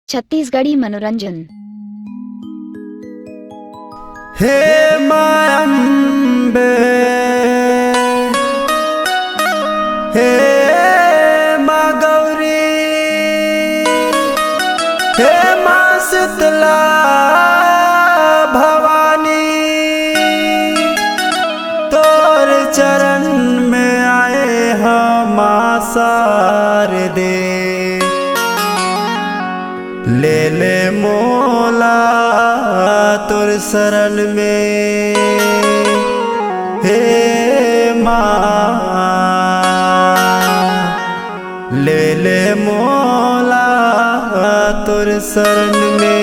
छत्तीसगढ़ी मनोरंजन। हे माँ अम्बे, हे माँ गौरी, हे माँ शीतला भवानी, तोर चरण में आए हम शारदे। ले ले मोला तोर शरण में, हे माँ ले ले मोला तोर शरण में।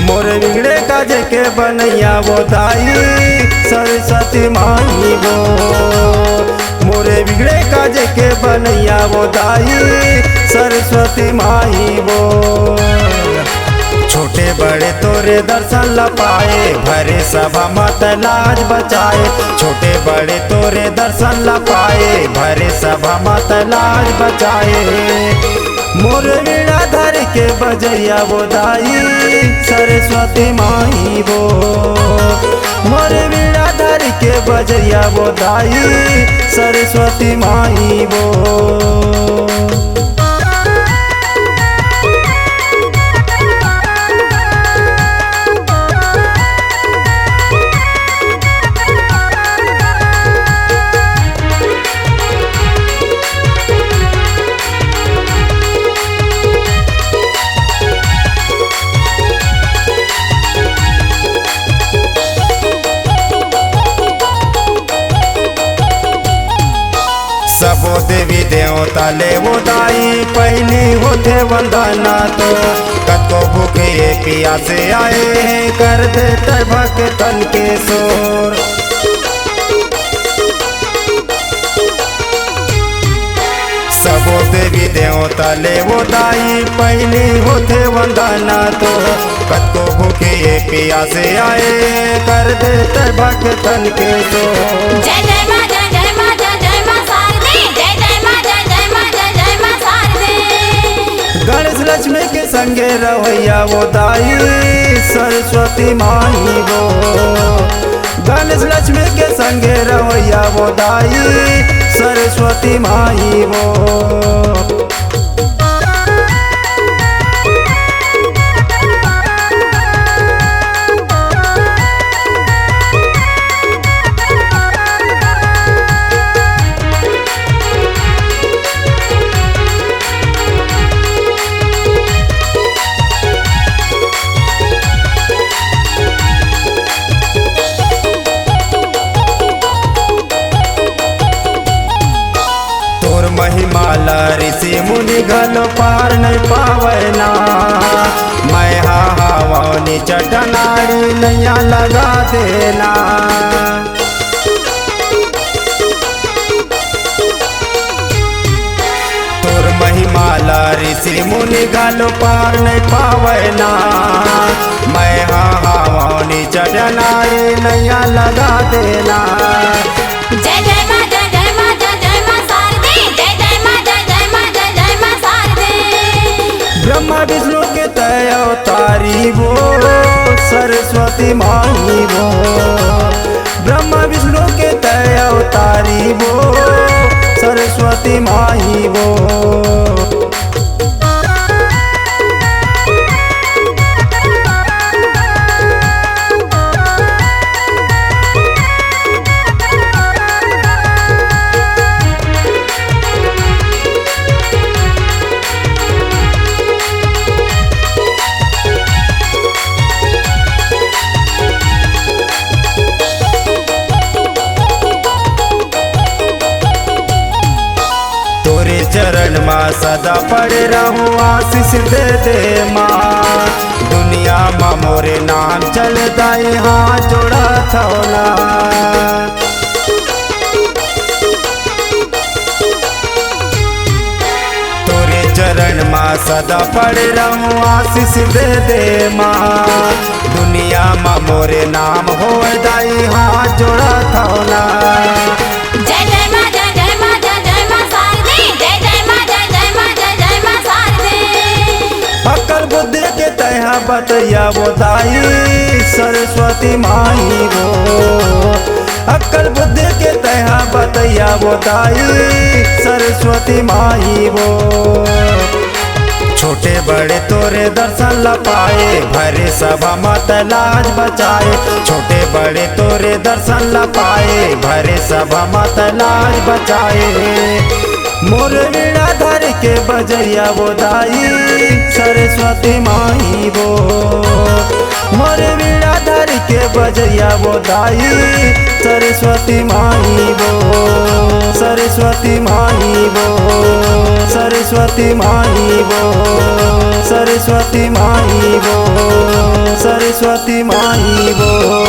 मोरे बिगड़े काज के बनैया वो दाई सरस्वती माई वो। मोरे बिगड़े काज के बनैया वो दाई सरस्वती माई वो। छोटे बड़े तोरे दर्शन ला पाए, भरे सभा मत लाज बचाए। छोटे बड़े तोरे दर्शन ला पाए, भरे सभा मत लाज बचाए। मोर वीणा धर के बजैया वो दाई सरस्वती माई वो। मोर वीणा धर के बजैया वो दाई सरस्वती माई वो। सबो देवी देवता ले वो दाई पहली होते वंदना। तो कतो भूखे पियासे आए हैं, कर देते भक्तन के शोर। सबो देवी देवता ले वो दाई पहली होते वंदना। तो कतो भूखे पियासे आए, कर देते भक्तन के शोर। जय जय माँ, जय जय माँ, जय जय माँ शारदे। जय जय माँ, जय जय माँ, जय जय माँ शारदे। गणेश लक्ष्मी के संगे रवैया वो दाई सरस्वती माई वो। गणेश लक्ष्मी के संगे रवैया वो दाई सरस्वती माई वो। महिमाला ऋषि मुनि घलो पार नहीं पावना। मैं हवानी चटनारी नैया लगा देना। तोर महिमाला ऋषि मुनि घलो पार नहीं पावना। मैं हवानी चटनारी नैया लगा देना। जय जय माँ, जय जय माँ, जय जय माँ शारदे। जय जय माँ, जय जय माँ, जय जय माँ शारदे। ब्रह्मा विष्णु के तय अवतारी वो सरस्वती माई वो। ब्रह्मा विष्णु के तय अवतारी वो सरस्वती माई वो। सदा पड़े रहूं आशीष दे दे माँ। दुनिया में मोरे नाम चल दाई हाथ जोड़ा थौला। तोरे चरण माँ सदा पड़े रहूं आशीष दे दे माँ। दुनिया में मोरे नाम हो दाई हाथ जोड़ा थौला। जय जय माँ जय जय माँ जय जय माँ शारदे। जय जय माँ जय जय माँ जय जय माँ शारदे। अकल बुद्धि के तहा बतैया वो दाई सरस्वती माई वो। अकल बुद्धि के तहा बतैया वो दाई सरस्वती माई वो। छोटे बड़े तोरे दर्शन ला पाए भरे सभा मत लाज बचाए। छोटे बड़े तोरे दर्शन ला पाए भरे सभा मत लाज बचाए। मोर वीणा धर के बजैया वो दाई सरस्वती माई वो। मोर वीणा धर के बजैया वो दाई सरस्वती माई वो। सरस्वती माई वो। सरस्वती माई वो। सरस्वती माई वो। सरस्वती माई वो।